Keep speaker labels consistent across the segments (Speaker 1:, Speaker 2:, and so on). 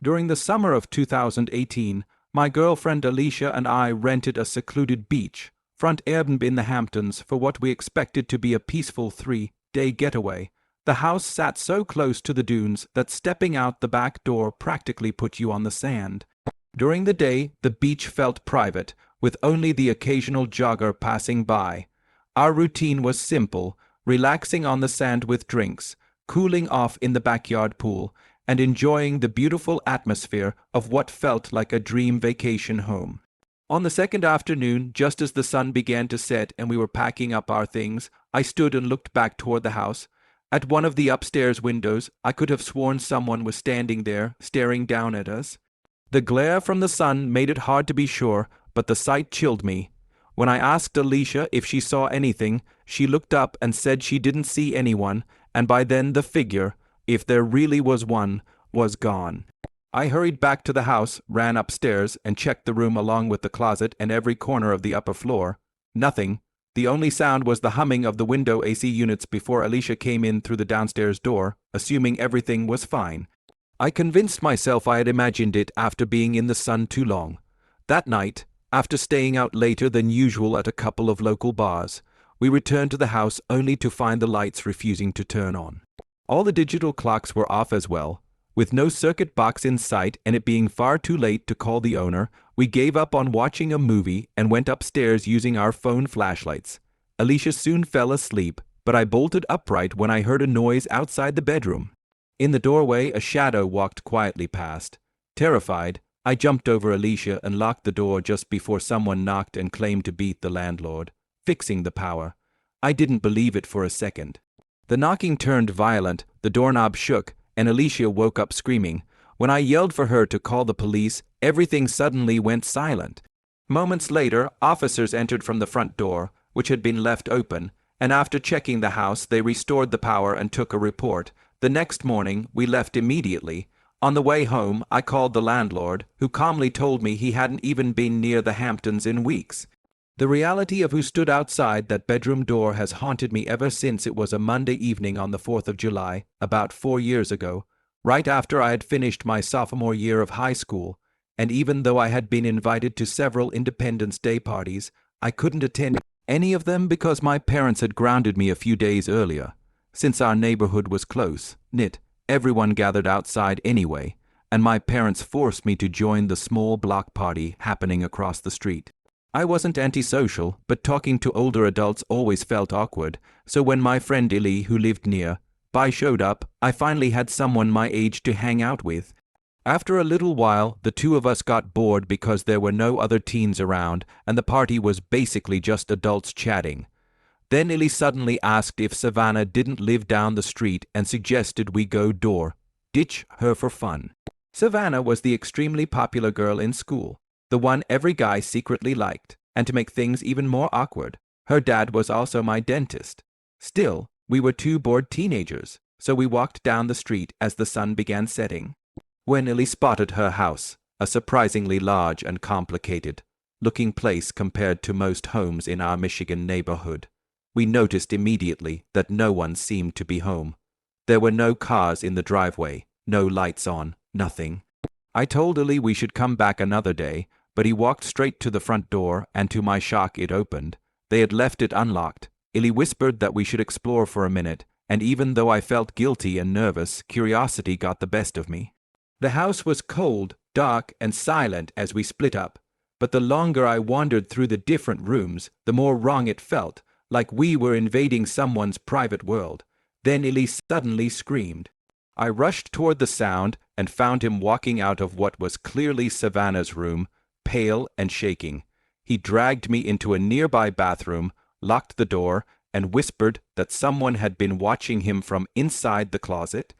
Speaker 1: During the summer of 2018, my girlfriend Alicia and I rented a secluded beach, front Airbnb in the Hamptons for what we expected to be a peaceful 3-day getaway. The house sat so close to the dunes that stepping out the back door practically put you on the sand. During the day, the beach felt private, with only the occasional jogger passing by. Our routine was simple: relaxing on the sand with drinks, cooling off in the backyard pool, and enjoying the beautiful atmosphere of what felt like a dream vacation home. On the second afternoon, just as the sun began to set and we were packing up our things, I stood and looked back toward the house. At one of the upstairs windows, I could have sworn someone was standing there, staring down at us. The glare from the sun made it hard to be sure, but the sight chilled me. When I asked Alicia if she saw anything, she looked up and said she didn't see anyone, and by then the figure, if there really was one, was gone. I hurried back to the house, ran upstairs, and checked the room along with the closet and every corner of the upper floor. Nothing. The only sound was the humming of the window AC units before Alicia came in through the downstairs door, assuming everything was fine. I convinced myself I had imagined it after being in the sun too long. That night, after staying out later than usual at a couple of local bars, we returned to the house only to find the lights refusing to turn on. All the digital clocks were off as well. With no circuit box in sight and it being far too late to call the owner, we gave up on watching a movie and went upstairs using our phone flashlights. Alicia soon fell asleep, but I bolted upright when I heard a noise outside the bedroom. In the doorway, a shadow walked quietly past. Terrified, I jumped over Alicia and locked the door just before someone knocked and claimed to beat the landlord, fixing the power. I didn't believe it for a second. The knocking turned violent, the doorknob shook, and Alicia woke up screaming. When I yelled for her to call the police, everything suddenly went silent. Moments later, officers entered from the front door, which had been left open, and after checking the house, they restored the power and took a report. The next morning, we left immediately. On the way home, I called the landlord, who calmly told me he hadn't even been near the Hamptons in weeks. The reality of who stood outside that bedroom door has haunted me ever since it was a Monday evening on the 4th of July, about 4 years ago, right after I had finished my sophomore year of high school, and even though I had been invited to several Independence Day parties, I couldn't attend any of them because my parents had grounded me a few days earlier. Since our neighborhood was close-knit, everyone gathered outside anyway, and my parents forced me to join the small block party happening across the street. I wasn't antisocial, but talking to older adults always felt awkward, so when my friend Illy, who lived near by, showed up, I finally had someone my age to hang out with. After a little while, the two of us got bored because there were no other teens around, and the party was basically just adults chatting. Then Illy suddenly asked if Savannah didn't live down the street and suggested we go ditch her for fun. Savannah was the extremely popular girl in school, the one every guy secretly liked, and to make things even more awkward, her dad was also my dentist. Still, we were two bored teenagers, so we walked down the street as the sun began setting. When Illy spotted her house, a surprisingly large and complicated-looking place compared to most homes in our Michigan neighborhood, we noticed immediately that no one seemed to be home. There were no cars in the driveway, no lights on, nothing. I told Illy we should come back another day, but he walked straight to the front door, and to my shock it opened. They had left it unlocked. Illy whispered that we should explore for a minute, and even though I felt guilty and nervous, curiosity got the best of me. The house was cold, dark, and silent as we split up, but the longer I wandered through the different rooms, the more wrong it felt, like we were invading someone's private world. Then Illy suddenly screamed. I rushed toward the sound and found him walking out of what was clearly Savannah's room, pale and shaking. He dragged me into a nearby bathroom, locked the door, and whispered that someone had been watching him from inside the closet.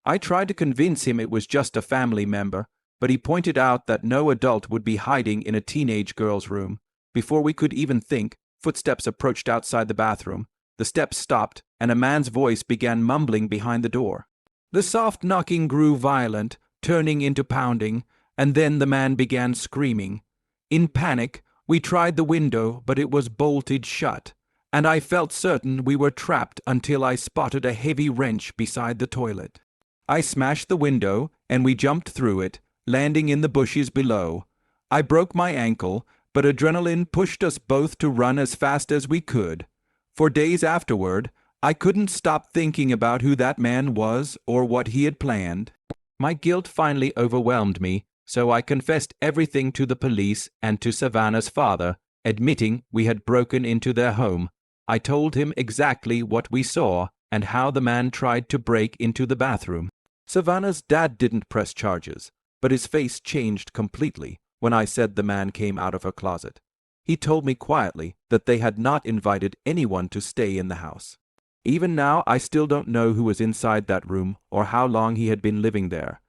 Speaker 1: I tried to convince him it was just a family member, but he pointed out that no adult would be hiding in a teenage girl's room. Before we could even think, footsteps approached outside the bathroom. The steps stopped, and a man's voice began mumbling behind the door. The soft knocking grew violent, turning into pounding, and then the man began screaming. In panic, we tried the window, but it was bolted shut, and I felt certain we were trapped until I spotted a heavy wrench beside the toilet. I smashed the window, and we jumped through it, landing in the bushes below. I broke my ankle, but adrenaline pushed us both to run as fast as we could. For days afterward, I couldn't stop thinking about who that man was or what he had planned. My guilt finally overwhelmed me, so I confessed everything to the police and to Savannah's father, admitting we had broken into their home. I told him exactly what we saw and how the man tried to break into the bathroom. Savannah's dad didn't press charges, but his face changed completely when I said the man came out of her closet. He told me quietly that they had not invited anyone to stay in the house. Even now, I still don't know who was inside that room or how long he had been living there.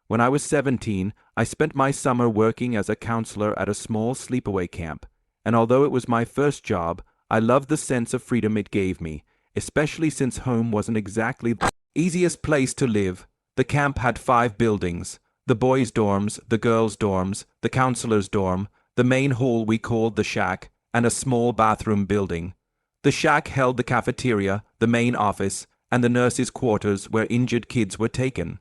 Speaker 1: When I was 17, I spent my summer working as a counselor at a small sleepaway camp, and although it was my first job, I loved the sense of freedom it gave me, especially since home wasn't exactly the easiest place to live. The camp had 5 buildings: the boys' dorms, the girls' dorms, the counselor's dorm, the main hall we called the shack, and a small bathroom building. The shack held the cafeteria, the main office, and the nurses' quarters where injured kids were taken.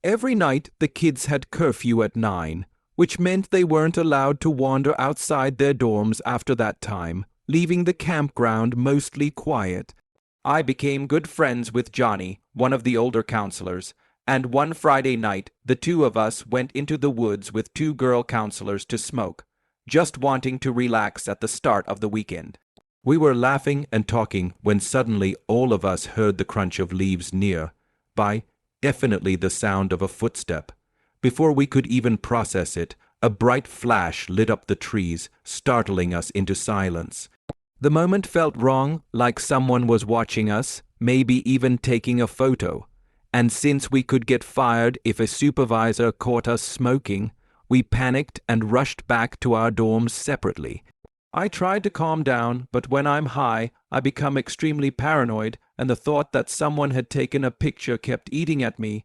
Speaker 1: Every night the kids had curfew at 9, which meant they weren't allowed to wander outside their dorms after that time, leaving the campground mostly quiet. I became good friends with Johnny, one of the older counselors, and one Friday night the two of us went into the woods with 2 girl counselors to smoke, just wanting to relax at the start of the weekend. We were laughing and talking when suddenly all of us heard the crunch of leaves near by, definitely the sound of a footstep. Before we could even process it, a bright flash lit up the trees, startling us into silence. The moment felt wrong, like someone was watching us, maybe even taking a photo. And since we could get fired if a supervisor caught us smoking, we panicked and rushed back to our dorms separately. I tried to calm down, but when I'm high, I become extremely paranoid, and the thought that someone had taken a picture kept eating at me.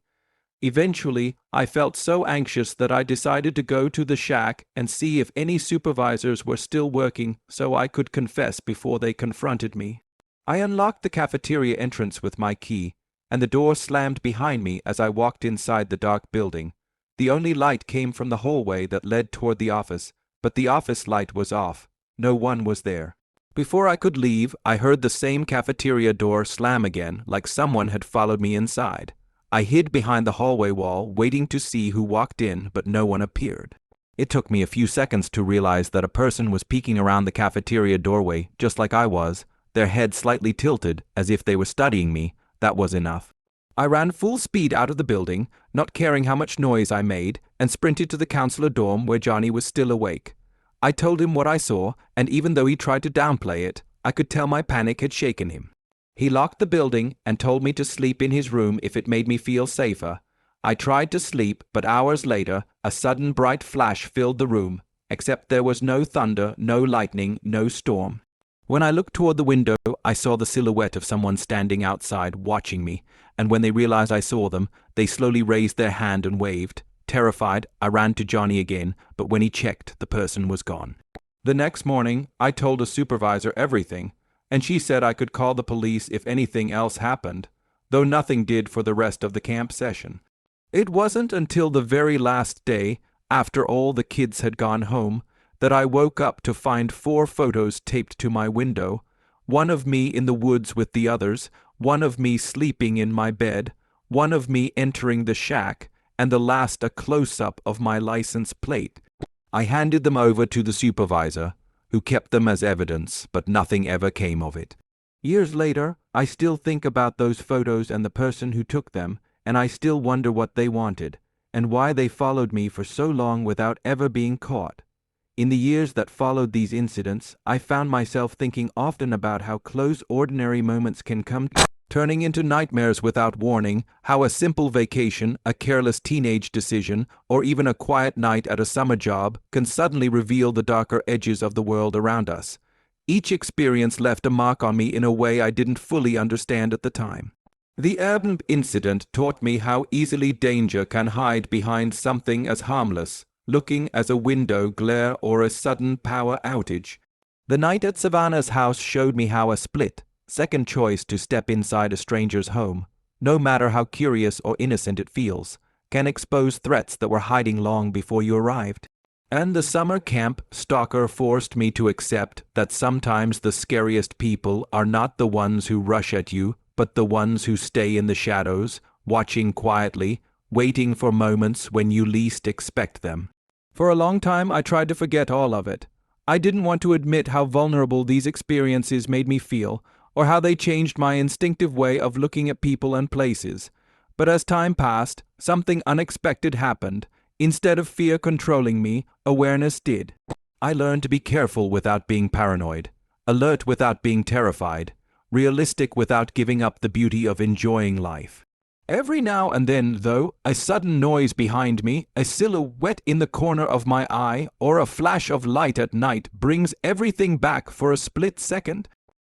Speaker 1: Eventually, I felt so anxious that I decided to go to the shack and see if any supervisors were still working so I could confess before they confronted me. I unlocked the cafeteria entrance with my key, and the door slammed behind me as I walked inside the dark building. The only light came from the hallway that led toward the office, but the office light was off. No one was there. Before I could leave, I heard the same cafeteria door slam again, like someone had followed me inside. I hid behind the hallway wall, waiting to see who walked in, but no one appeared. It took me a few seconds to realize that a person was peeking around the cafeteria doorway, just like I was, their head slightly tilted, as if they were studying me. That was enough. I ran full speed out of the building, not caring how much noise I made, and sprinted to the counselor dorm where Johnny was still awake. I told him what I saw, and even though he tried to downplay it, I could tell my panic had shaken him. He locked the building and told me to sleep in his room if it made me feel safer. I tried to sleep, but hours later, a sudden bright flash filled the room, except there was no thunder, no lightning, no storm. When I looked toward the window, I saw the silhouette of someone standing outside watching me, and when they realized I saw them, they slowly raised their hand and waved. Terrified, I ran to Johnny again, but when he checked, the person was gone. The next morning, I told a supervisor everything, and she said I could call the police if anything else happened, though nothing did for the rest of the camp session. It wasn't until the very last day, after all the kids had gone home, that I woke up to find 4 photos taped to my window, one of me in the woods with the others, one of me sleeping in my bed, one of me entering the shack, and the last a close-up of my license plate. I handed them over to the supervisor, who kept them as evidence, but nothing ever came of it. Years later, I still think about those photos and the person who took them, and I still wonder what they wanted, and why they followed me for so long without ever being caught. In the years that followed these incidents, I found myself thinking often about how close ordinary moments can come, turning into nightmares without warning, how a simple vacation, a careless teenage decision, or even a quiet night at a summer job can suddenly reveal the darker edges of the world around us. Each experience left a mark on me in a way I didn't fully understand at the time. The urban incident taught me how easily danger can hide behind something as harmless, looking as a window glare or a sudden power outage. The night at Savannah's house showed me how a split second choice to step inside a stranger's home, no matter how curious or innocent it feels, can expose threats that were hiding long before you arrived. And the summer camp stalker forced me to accept that sometimes the scariest people are not the ones who rush at you, but the ones who stay in the shadows, watching quietly, waiting for moments when you least expect them. For a long time, I tried to forget all of it. I didn't want to admit how vulnerable these experiences made me feel, or how they changed my instinctive way of looking at people and places. But as time passed, something unexpected happened. Instead of fear controlling me, awareness did. I learned to be careful without being paranoid, alert without being terrified, realistic without giving up the beauty of enjoying life. Every now and then, though, a sudden noise behind me, a silhouette in the corner of my eye, or a flash of light at night brings everything back for a split second.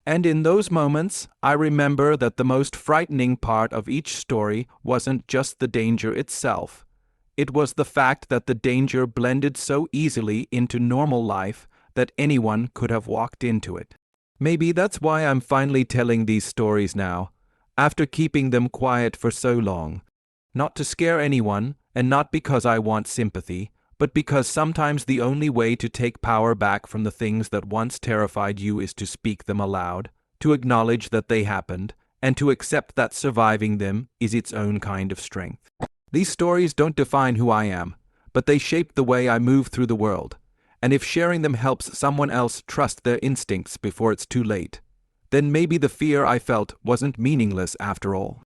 Speaker 1: And in those moments, I remember that the most frightening part of each story wasn't just the danger itself. It was the fact that the danger blended so easily into normal life that anyone could have walked into it. Maybe that's why I'm finally telling these stories now, after keeping them quiet for so long. Not to scare anyone, and not because I want sympathy, but because sometimes the only way to take power back from the things that once terrified you is to speak them aloud, to acknowledge that they happened, and to accept that surviving them is its own kind of strength. These stories don't define who I am, but they shape the way I move through the world. And if sharing them helps someone else trust their instincts before it's too late, then maybe the fear I felt wasn't meaningless after all.